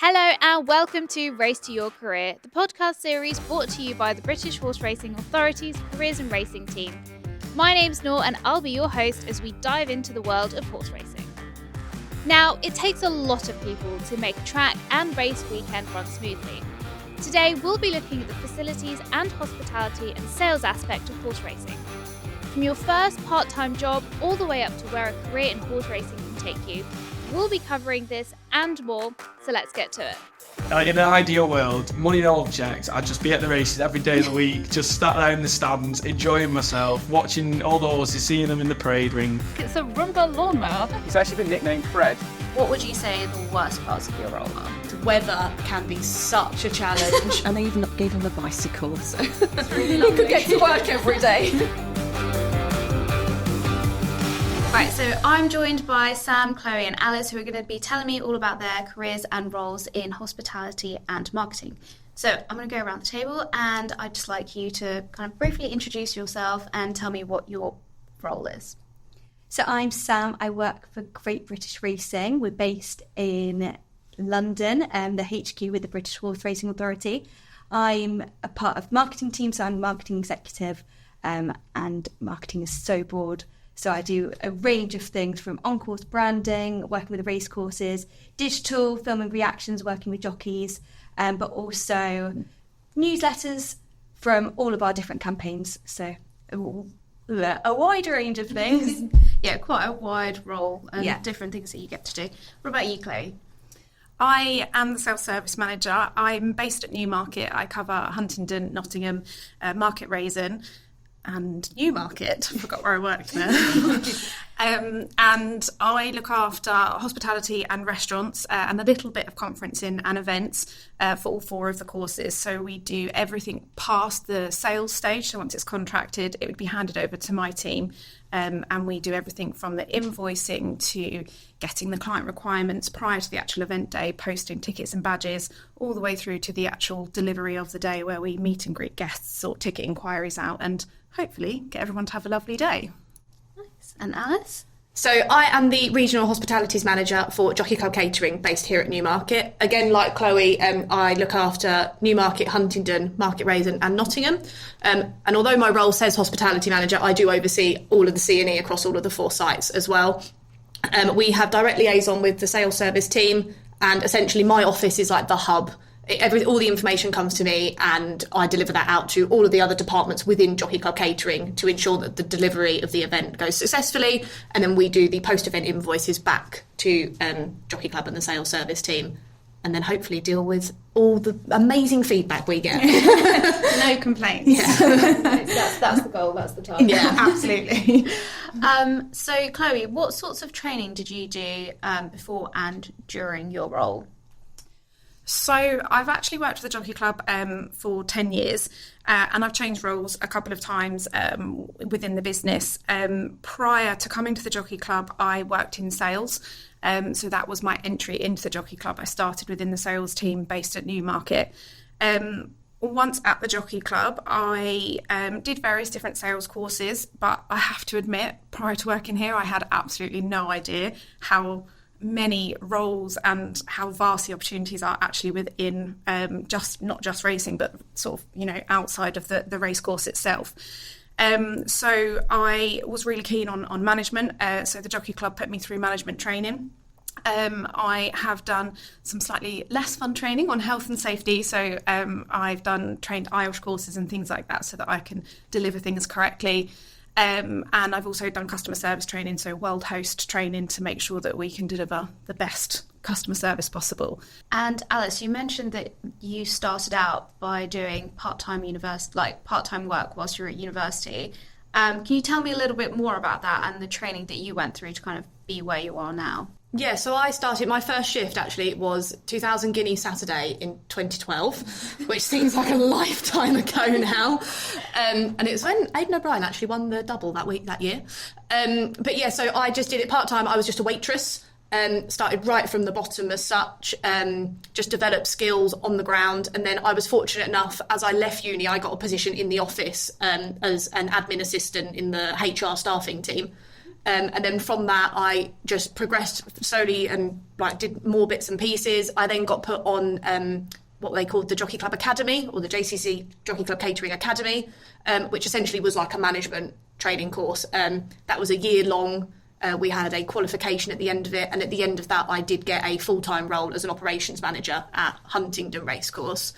Hello and welcome to Race to Your Career, the podcast series brought to you by the British Horse Racing Authority's Careers and Racing team. My name's Noor and I'll be your host as we dive into the world of horse racing. Now, it takes a lot of people to make a track and race weekend run smoothly. Today, we'll be looking at the facilities and hospitality and sales aspect of horse racing. From your first part-time job all the way up to where a career in horse racing can take you, we'll be covering this and more, so let's get to it. In an ideal world, money and objects, I'd just be at the races every day of the week, just sat there in the stands, enjoying myself, watching all the horses, seeing them in the parade ring. It's a Roomba lawnmower. He's actually been nicknamed Fred. What would you say the worst parts of your role are? The weather can be such a challenge. And they even gave him a bicycle, so It's really lovely. he could get to work every day. Right, so I'm joined by Sam, Chloe and Alice, who are going to be telling me all about their careers and roles in hospitality and marketing. So I'm going to go around the table and I'd just like you to kind of briefly introduce yourself and tell me what your role is. So I'm Sam. I work for Great British Racing. We're based in London, the HQ with the British Horse Racing Authority. I'm a part of the marketing team, so I'm a marketing executive, and marketing is so broad. So I do a range of things from on-course branding, working with the race courses, digital, filming reactions, working with jockeys, but also newsletters from all of our different campaigns. So a wide range of things. Yeah, quite a wide role and different things that you get to do. What about you, Chloe? I am the sales service manager. I'm based at Newmarket. I cover Huntingdon, Nottingham, Market Raisin and Newmarket. I forgot where I worked there. And I look after hospitality and restaurants and a little bit of conferencing and events for all four of the courses. So we do everything past the sales stage. So once it's contracted, it would be handed over to my team. And we do everything from the invoicing to getting the client requirements prior to the actual event day, posting tickets and badges, all the way through to the actual delivery of the day where we meet and greet guests, sort ticket inquiries out and hopefully get everyone to have a lovely day. Nice. And Alice? So I am the Regional Hospitalities Manager for Jockey Club Catering based here at Newmarket. Again, like Chloe, I look after Newmarket, Huntingdon, Market Raisin and Nottingham. And although my role says Hospitality Manager, I do oversee all of the C&E across all of the four sites as well. We have direct liaison with the sales service team, and essentially my office is like the hub. All the information comes to me and I deliver that out to all of the other departments within Jockey Club Catering to ensure that the delivery of the event goes successfully, and then we do the post-event invoices back to Jockey Club and the sales service team, and then hopefully deal with all the amazing feedback we get. No complaints. Yeah. That's the goal, that's the target. Yeah, absolutely. So Chloe, what sorts of training did you do before and during your role? So I've actually worked for the Jockey Club for 10 years and I've changed roles a couple of times within the business. Prior to coming to the Jockey Club, I worked in sales. So that was my entry into the Jockey Club. I started within the sales team based at Newmarket. Once at the Jockey Club, I did various different sales courses, but I have to admit, prior to working here, I had absolutely no idea how many roles and how vast the opportunities are actually within not just racing, but sort of, outside of the racecourse itself. So I was really keen on management. So the Jockey Club put me through management training. I have done some slightly less fun training on health and safety. So I've trained IELTS courses and things like that so that I can deliver things correctly. And I've also done customer service training, so world host training to make sure that we can deliver the best customer service possible. And Alice, you mentioned that you started out by doing part-time work whilst you were at university. Can you tell me a little bit more about that and the training that you went through to kind of be where you are now? Yeah, so I started, my first shift actually was 2,000 Guineas Saturday in 2012, which seems like a lifetime ago now. And it was when Aidan O'Brien actually won the double that year. But yeah, so I just did it part-time. I was just a waitress, started right from the bottom as such, just developed skills on the ground. And then I was fortunate enough, as I left uni, I got a position in the office as an admin assistant in the HR staffing team. And then from that, I just progressed slowly and like did more bits and pieces. I then got put on what they called the Jockey Club Academy, or the JCC Jockey Club Catering Academy, which essentially was like a management training course. That was a year long. We had a qualification at the end of it, and at the end of that I did get a full-time role as an operations manager at Huntingdon Racecourse.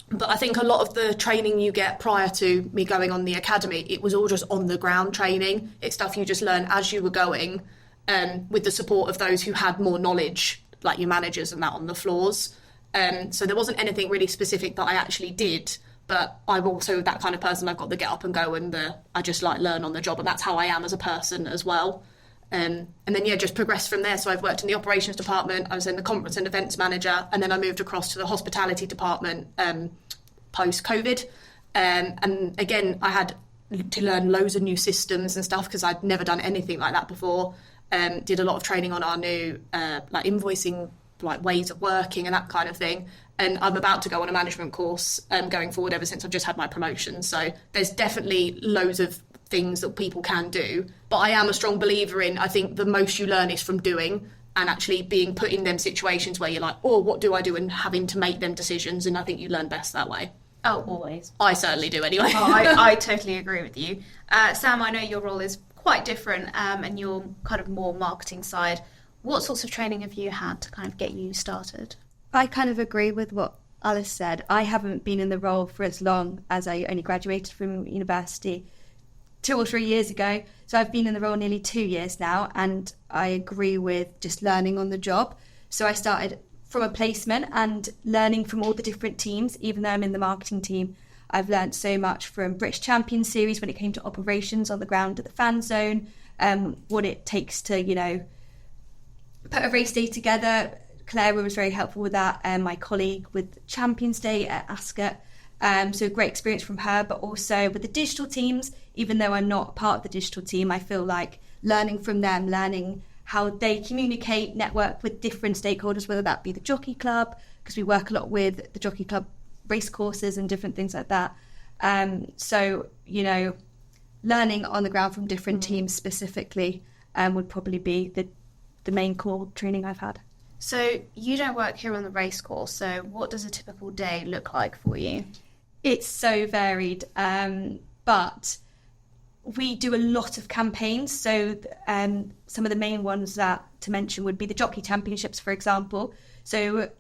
But I think a lot of the training you get prior to me going on the academy, it was all just on the ground training. It's stuff you just learn as you were going, with the support of those who had more knowledge, like your managers and that on the floors. So there wasn't anything really specific that I actually did, but I'm also that kind of person. I've got the get up and go, and I just like learn on the job, and that's how I am as a person as well. And then just progressed from there. So I've worked in the operations department, I was in the conference and events manager, and then I moved across to the hospitality department post-COVID. And again, I had to learn loads of new systems and stuff because I'd never done anything like that before. Did a lot of training on our new like invoicing, like ways of working and that kind of thing. And I'm about to go on a management course going forward ever since I've just had my promotion. So there's definitely loads of things that people can do. But I am a strong believer in, I think the most you learn is from doing and actually being put in them situations where you're like, oh, what do I do? And having to make them decisions. And I think you learn best that way. Oh, always. I certainly do anyway. I totally agree with you. Sam, I know your role is quite different and you're kind of more marketing side. What sorts of training have you had to kind of get you started? I kind of agree with what Alice said. I haven't been in the role for as long as I only graduated from university 2 or 3 years ago. So I've been in the role nearly 2 years now, and I agree with just learning on the job. So I started from a placement and learning from all the different teams. Even though I'm in the marketing team, I've learned so much from British Champion Series when it came to operations on the ground at the fan zone, what it takes to, put a race day together. Clara was very helpful with that, and my colleague with Champions Day at Ascot. So great experience from her, but also with the digital teams. Even though I'm not part of the digital team, I feel like learning from them, learning how they communicate, network with different stakeholders, whether that be the Jockey Club, because we work a lot with the Jockey Club racecourses and different things like that. So, learning on the ground from different teams specifically would probably be the main core training I've had. So you don't work here on the racecourse, so what does a typical day look like for you? It's so varied, but we do a lot of campaigns. So some of the main ones to mention would be the Jockey Championships, for example. So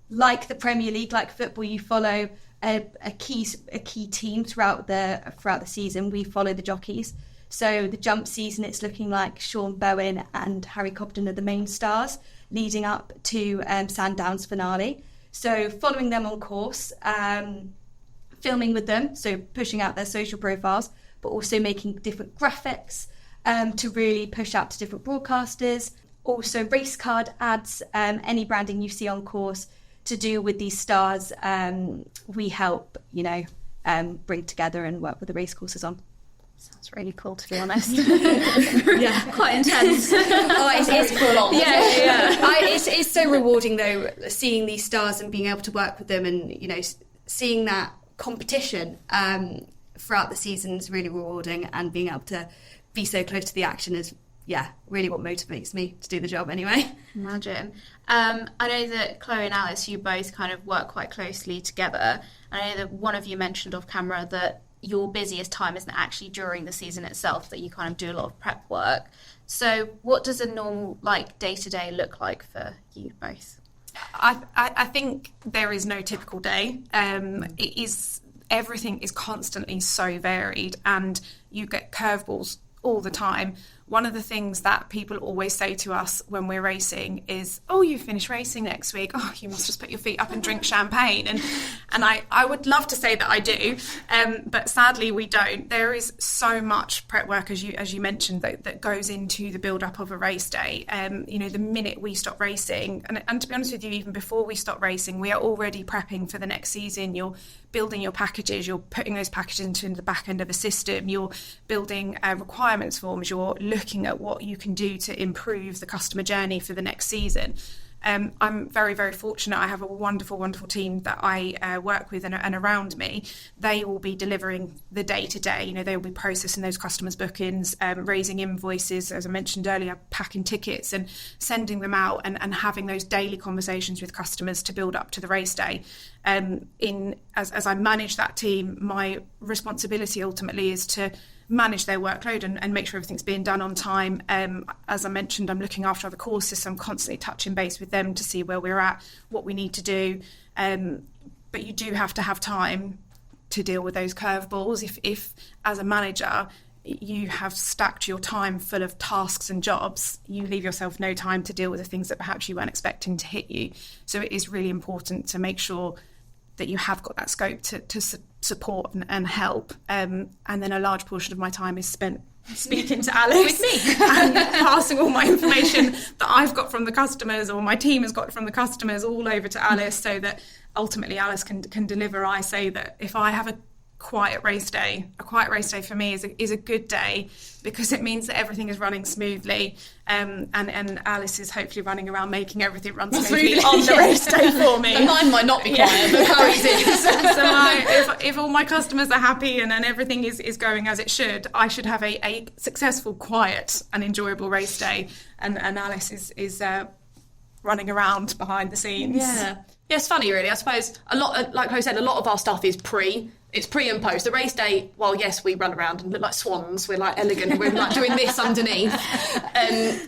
like the Premier League, like football, you follow a key team throughout the season. We follow the jockeys. So the jump season, it's looking like Sean Bowen and Harry Cobden are the main stars, leading up to Sandown's finale. So following them on course, filming with them, so pushing out their social profiles, but also making different graphics to really push out to different broadcasters. Also race card ads, any branding you see on course to do with these stars, we help, bring together and work with the race courses on. Sounds really cool, to be honest. Yeah, quite intense. It's full on. Yeah. It's so rewarding though, seeing these stars and being able to work with them, and seeing that competition throughout the season is really rewarding, and being able to be so close to the action is really what motivates me to do the job anyway. Imagine. I know that Chloe and Alice, you both kind of work quite closely together. I know that one of you mentioned off camera that your busiest time isn't actually during the season itself, that you kind of do a lot of prep work. So what does a normal day-to-day look like for you both? I think there is no typical day. Everything is constantly so varied, and you get curveballs all the time. One of the things that people always say to us when we're racing is, oh, you finish racing next week. Oh, you must just put your feet up and drink champagne. And I would love to say that I do, but sadly we don't. There is so much prep work, as you mentioned, that goes into the build-up of a race day. The minute we stop racing, and to be honest with you, even before we stop racing, we are already prepping for the next season. You're building your packages, you're putting those packages into the back end of a system, you're building requirements forms, you're looking at what you can do to improve the customer journey for the next season. I'm very, very fortunate. I have a wonderful, wonderful team that I work with and around me. They will be delivering the day-to-day. You know, they will be processing those customers' bookings, raising invoices, as I mentioned earlier, packing tickets and sending them out and having those daily conversations with customers to build up to the race day. As I manage that team, my responsibility ultimately is to manage their workload and make sure everything's being done on time. As I mentioned, I'm looking after other courses, so I'm constantly touching base with them to see where we're at, what we need to do. But you do have to have time to deal with those curveballs. If as a manager, you have stacked your time full of tasks and jobs, you leave yourself no time to deal with the things that perhaps you weren't expecting to hit you. So it is really important to make sure that you have got that scope to support and help. And then a large portion of my time is spent speaking to Alice and passing all my information that I've got from the customers or my team has got from the customers all over to Alice, so that ultimately Alice can deliver. I say that if I have a quiet race day for me is a good day, because it means that everything is running smoothly, and Alice is hopefully running around making everything run smoothly on the race day for me. And mine might not be quiet, but Chloe's is. So if all my customers are happy and everything is going as it should, I should have a successful, quiet and enjoyable race day, and Alice is running around behind the scenes. Yeah, it's funny really. I suppose a lot, like Chloe said, a lot of our stuff is pre and post. The race day, well, yes, we run around and look like swans. We're like elegant. We're like doing this underneath.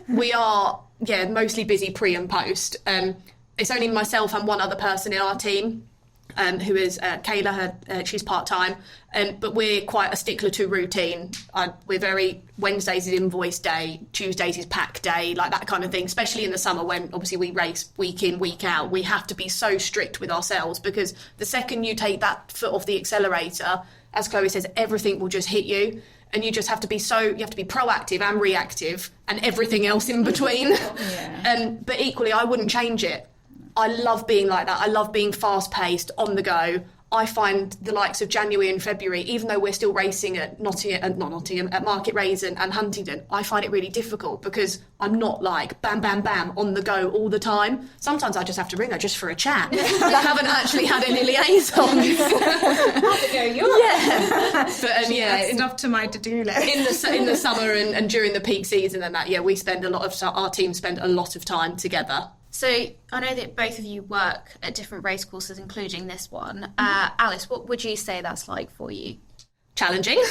We are, mostly busy pre and post. It's only myself and one other person in our team, who is Kayla. She's part-time. But we're quite a stickler to routine. We're very, Wednesdays is invoice day, Tuesdays is pack day, like that kind of thing, especially in the summer when obviously we race week in, week out. We have to be so strict with ourselves, because the second you take that foot off the accelerator, as Chloe says, everything will just hit you. And you just have to be proactive and reactive and everything else in between. But equally, I wouldn't change it. I love being like that. I love being fast-paced, on the go. I find the likes of January and February, even though we're still racing at at Market Raisin and Huntingdon, I find it really difficult because I'm not like bam, bam, bam on the go all the time. Sometimes I just have to ring her just for a chat. I haven't actually had any liaisons. It's up to my to-do list. In the summer and during the peak season and that, we spend our team spend a lot of time together. So I know that both of you work at different race courses, including this one. Alice, what would you say that's like for you? Challenging,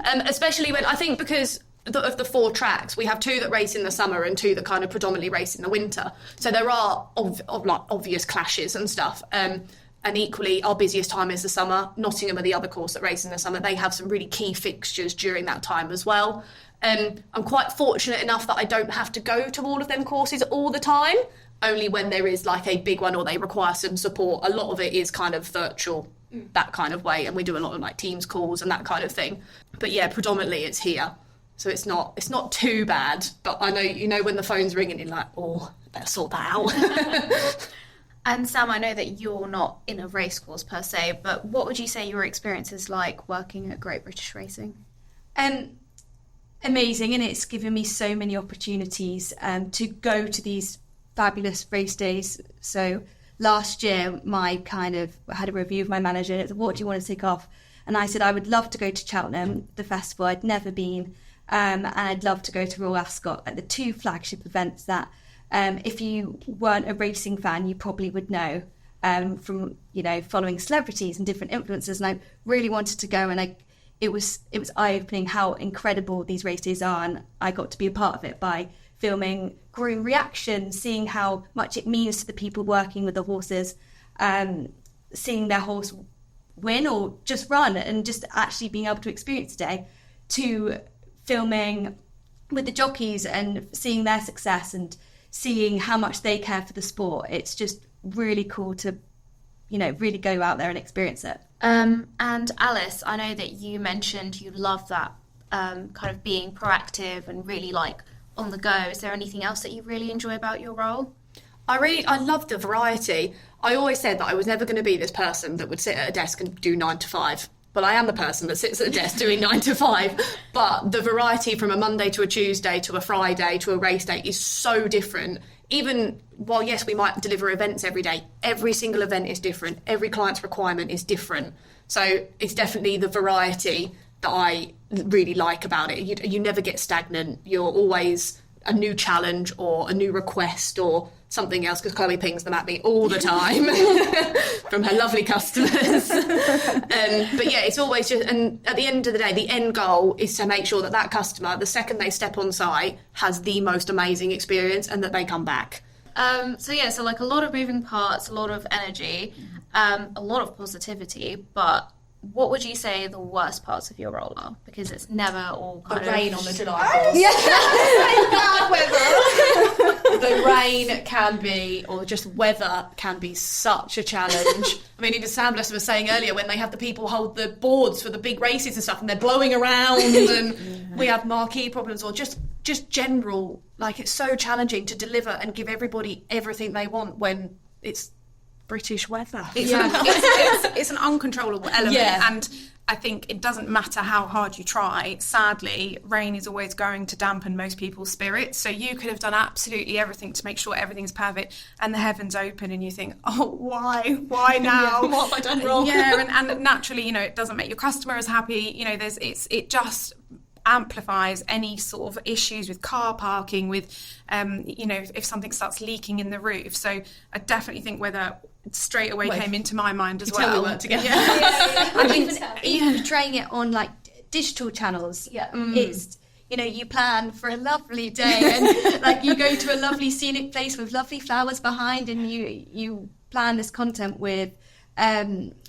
especially when I think because of the 4 tracks, we have 2 that race in the summer and 2 that kind of predominantly race in the winter. So there are obvious clashes and stuff. And equally, our busiest time is the summer. Nottingham are the other course that race in the summer. They have some really key fixtures during that time as well. I'm quite fortunate enough that I don't have to go to all of them courses all the time, only when there is like a big one or they require some support. A lot of it is kind of virtual, that kind of way, and we do a lot of like Teams calls and that kind of thing. But predominantly it's here. So it's not too bad, but I know when the phone's ringing, you're like, oh, I better sort that out. And Sam, I know that you're not in a race course per se, but what would you say your experience is like working at Great British Racing? Amazing, and it's given me so many opportunities to go to these fabulous race days. So last year, I had a review with my manager, and it was, what do you want to take off? And I said I would love to go to Cheltenham, the festival. I'd never been, and I'd love to go to Royal Ascot, like the 2 flagship events that if you weren't a racing fan, you probably would know from following celebrities and different influencers. And I really wanted to go, and it was eye-opening how incredible these race days are, and I got to be a part of it by filming groom reactions, seeing how much it means to the people working with the horses, seeing their horse win or just run, and just actually being able to experience the day, to filming with the jockeys and seeing their success and seeing how much they care for the sport. It's just really cool to really go out there and experience it. And Alice, I know that you mentioned you love that kind of being proactive and really like on the go. Is there anything else that you really enjoy about your role? I love the variety. I always said that I was never going to be this person that would sit at a desk and do 9 to 5. But I am the person that sits at a desk doing 9 to 5. But the variety from a Monday to a Tuesday to a Friday to a race day is so different. even while, yes, we might deliver events every day, every single event is different. Every client's requirement is different. So it's definitely the variety that I really like about it. You never get stagnant. You're always a new challenge or a new request or something else, because Chloe pings them at me all the time from her lovely customers. But yeah, it's always just, and at the end of the day, the end goal is to make sure that that customer, the second they step on site, has the most amazing experience and that they come back. So like a lot of moving parts, a lot of energy, a lot of positivity, but what would you say the worst parts of your role are? Because it's never all kind of... rain on the July course. The rain can be, or just weather can be such a challenge. I mean, even Sam Bless was saying earlier, when they have the people hold the boards for the big races and stuff and they're blowing around and we have marquee problems, or just general, like, it's so challenging to deliver and give everybody everything they want when it's British weather. It's an uncontrollable element, Yeah. and I think it doesn't matter how hard you try. Sadly, rain is always going to dampen most people's spirits. So you could have done absolutely everything to make sure everything's perfect, and the heavens open, and you think, "Oh, why now? What have I done wrong?" Yeah, and naturally, it doesn't make your customer as happy. It just amplifies any sort of issues with car parking, with if something starts leaking in the roof. So I definitely think weather straight away came into my mind as well. We work together. I mean, even portraying it on like digital channels. It's you plan for a lovely day and like you go to a lovely scenic place with lovely flowers behind, and you plan this content with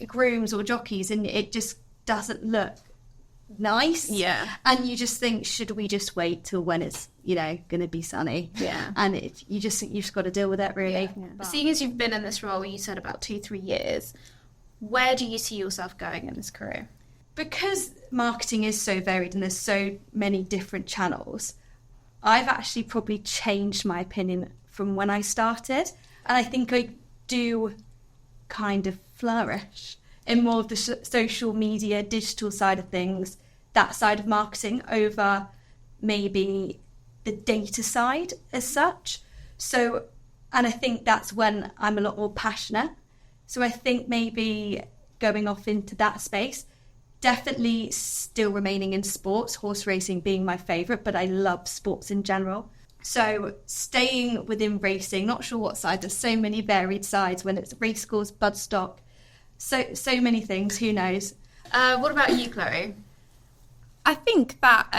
grooms or jockeys, and it just doesn't look nice. And you just think, should we just wait till when it's gonna be sunny? And you've just got to deal with it, really. Seeing as you've been in this role, you said about 2-3 years, where do you see yourself going in this career? Because marketing is so varied and there's so many different channels, I've actually probably changed my opinion from when I started, and I think I do kind of flourish in more of the social media, digital side of things, that side of marketing, over maybe the data side as such. So, and I think that's when I'm a lot more passionate. So I think maybe going off into that space, definitely still remaining in sports, horse racing being my favourite, but I love sports in general. So staying within racing, not sure what side, there's so many varied sides, when it's Racecourse, Budstock, so many things, who knows. What about you, Chloe? I think that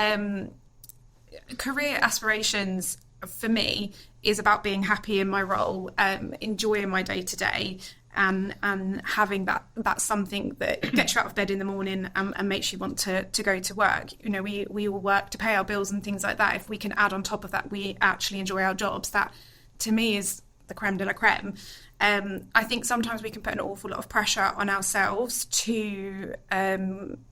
career aspirations for me is about being happy in my role, enjoying my day to day, and having that's something that gets you out of bed in the morning and makes you want to go to work. We all work to pay our bills and things like that. If we can add on top of that, we actually enjoy our jobs, that to me is the creme de la creme. I think sometimes we can put an awful lot of pressure on ourselves to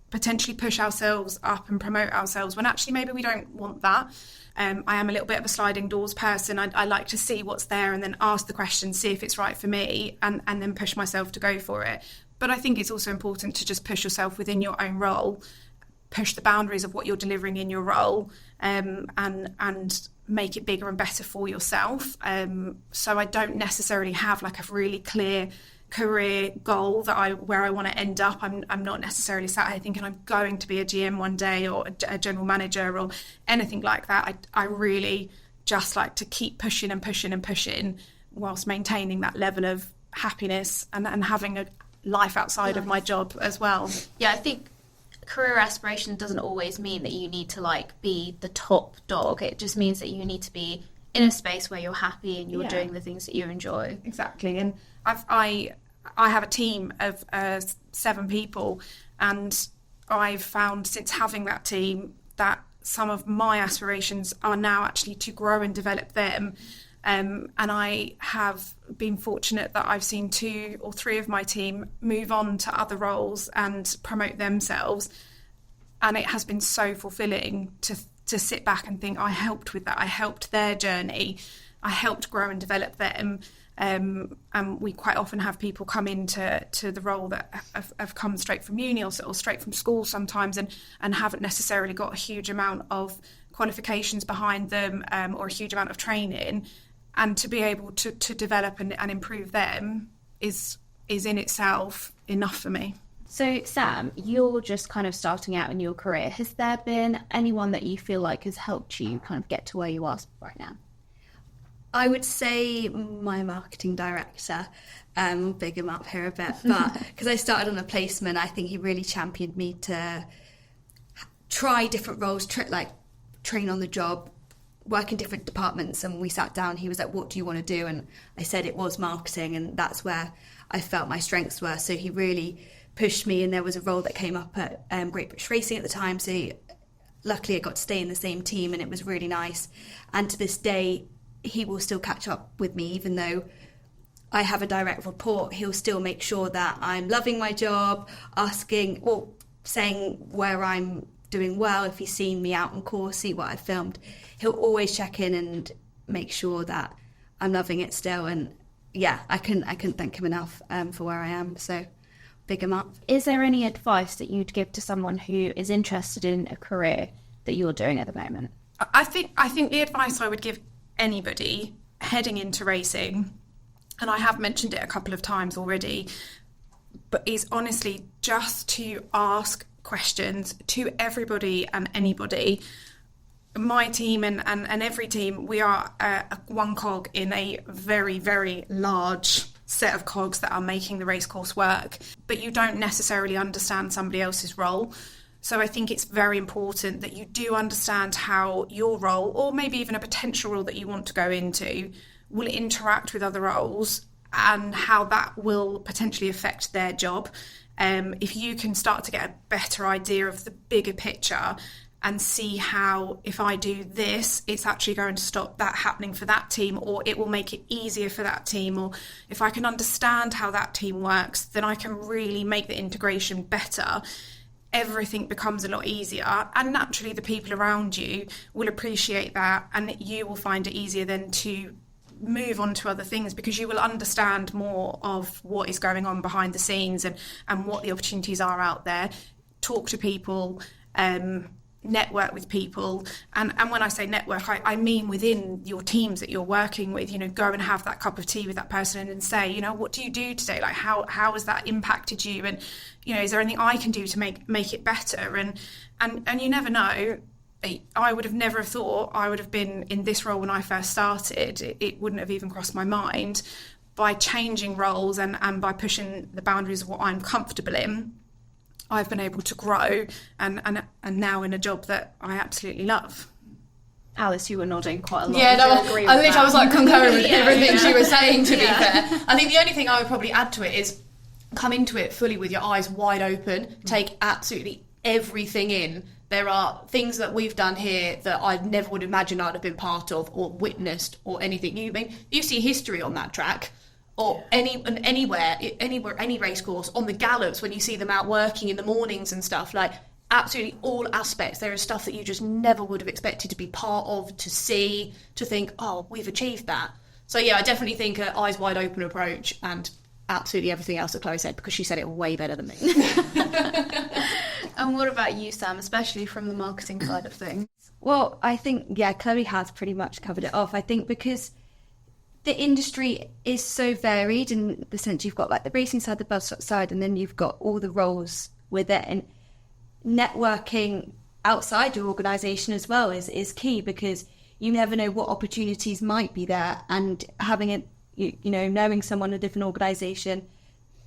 potentially push ourselves up and promote ourselves, when actually maybe we don't want that. I am a little bit of a sliding doors person. I like to see what's there and then ask the question, see if it's right for me, and then push myself to go for it. But I think it's also important to just push yourself within your own role, push the boundaries of what you're delivering in your role, and make it bigger and better for yourself. So I don't necessarily have like a really clear career goal where I want to end up. I'm not necessarily sat here thinking I'm going to be a GM one day or a general manager or anything like that. I really just like to keep pushing and pushing and pushing whilst maintaining that level of happiness and having a life outside of my job as well. Yeah, I think career aspiration doesn't always mean that you need to like be the top dog. It just means that you need to be in a space where you're happy and you're doing the things that you enjoy. Exactly. And I have a team of 7 people, and I've found since having that team that some of my aspirations are now actually to grow and develop them. And I have been fortunate that I've seen 2 or 3 of my team move on to other roles and promote themselves. And it has been so fulfilling to sit back and think, I helped with that. I helped their journey. I helped grow and develop them. And we quite often have people come into the role that have come straight from uni or straight from school sometimes and haven't necessarily got a huge amount of qualifications behind them or a huge amount of training. and to be able to develop and improve them is in itself enough for me. So, Sam, you're just kind of starting out in your career. Has there been anyone that you feel like has helped you kind of get to where you are right now? I would say my marketing director. Big him up here a bit, but because I started on a placement, I think he really championed me to try different roles, train on the job, work in different departments. And we sat down, he was like, what do you want to do? And I said it was marketing, and that's where I felt my strengths were. So he really pushed me, and there was a role that came up at Great British Racing at the time, so luckily I got to stay in the same team, and it was really nice. And to this day, he will still catch up with me, even though I have a direct report. He'll still make sure that I'm loving my job, asking or saying where I'm doing well. If he's seen me out on course, see what I've filmed, he'll always check in and make sure that I'm loving it still. And yeah, I couldn't thank him enough for where I am, so big him up. Is there any advice that you'd give to someone who is interested in a career that you're doing at the moment? I think the advice I would give anybody heading into racing, and I have mentioned it a couple of times already, but is honestly just to ask questions to everybody and anybody. My team and every team, we are one cog in a very, very large set of cogs that are making the racecourse work, but you don't necessarily understand somebody else's role. So I think it's very important that you do understand how your role, or maybe even a potential role that you want to go into, will interact with other roles and how that will potentially affect their job. If you can start to get a better idea of the bigger picture and see how, if I do this, it's actually going to stop that happening for that team, or it will make it easier for that team, or if I can understand how that team works, then I can really make the integration better. Everything becomes a lot easier, and naturally the people around you will appreciate that, and you will find it easier then to move on to other things, because you will understand more of what is going on behind the scenes and what the opportunities are out there. Talk to people, network with people, and when I say network, I mean within your teams that you're working with. Go and have that cup of tea with that person and say, what do you do today? Like, how has that impacted you? And is there anything I can do to make it better? And you never know. I would have never thought I would have been in this role when I first started. It wouldn't have even crossed my mind. By changing roles and by pushing the boundaries of what I'm comfortable in, I've been able to grow and now in a job that I absolutely love. Alice, you were nodding quite a lot. Yeah, I was like concurring with everything she was saying, to be fair. I think the only thing I would probably add to it is come into it fully with your eyes wide open, take absolutely everything in. There are things that we've done here that I never would imagine I'd have been part of or witnessed or anything. You see history on that track, or anywhere, any race course, on the gallops when you see them out working in the mornings and stuff, like absolutely all aspects. There is stuff that you just never would have expected to be part of, to see, to think, oh, we've achieved that. So yeah, I definitely think an eyes wide open approach, and absolutely everything else that Chloe said, because she said it way better than me. And what about you, Sam, especially from the marketing side of things? Well, I think, Chloe has pretty much covered it off. I think because the industry is so varied in the sense you've got like the racing side, the bus side, and then you've got all the roles with it. And networking outside your organisation as well is key, because you never know what opportunities might be there. And having it, knowing someone in a different organisation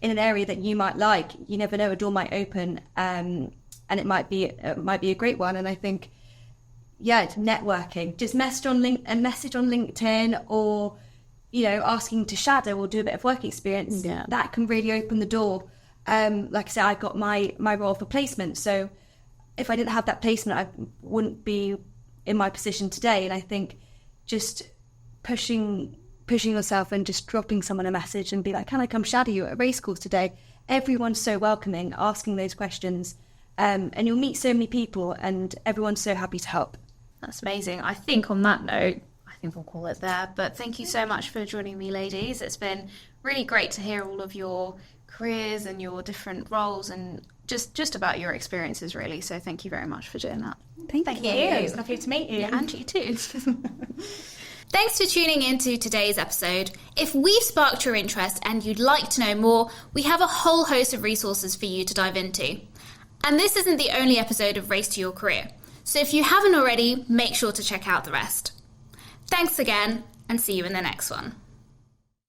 in an area that you might like, you never know, a door might open, and it might be a great one. And I think, it's networking. Just message on LinkedIn, or asking to shadow or do a bit of work experience. Yeah. That can really open the door. Like I said, I got my role for placement, so if I didn't have that placement, I wouldn't be in my position today. And I think just pushing yourself and just dropping someone a message and be like, can I come shadow you at a racecourse today? Everyone's so welcoming, asking those questions, and you'll meet so many people, and everyone's so happy to help. That's amazing. I think on that note, we'll call it there. But thank you so much for joining me, ladies. It's been really great to hear all of your careers and your different roles, and just about your experiences, really. So thank you very much for doing that. Thank you. It's lovely to meet you. Yeah, and you too. Thanks for tuning in to today's episode. If we've sparked your interest and you'd like to know more, we have a whole host of resources for you to dive into. And this isn't the only episode of Race to Your Career, so if you haven't already, make sure to check out the rest. Thanks again, and see you in the next one.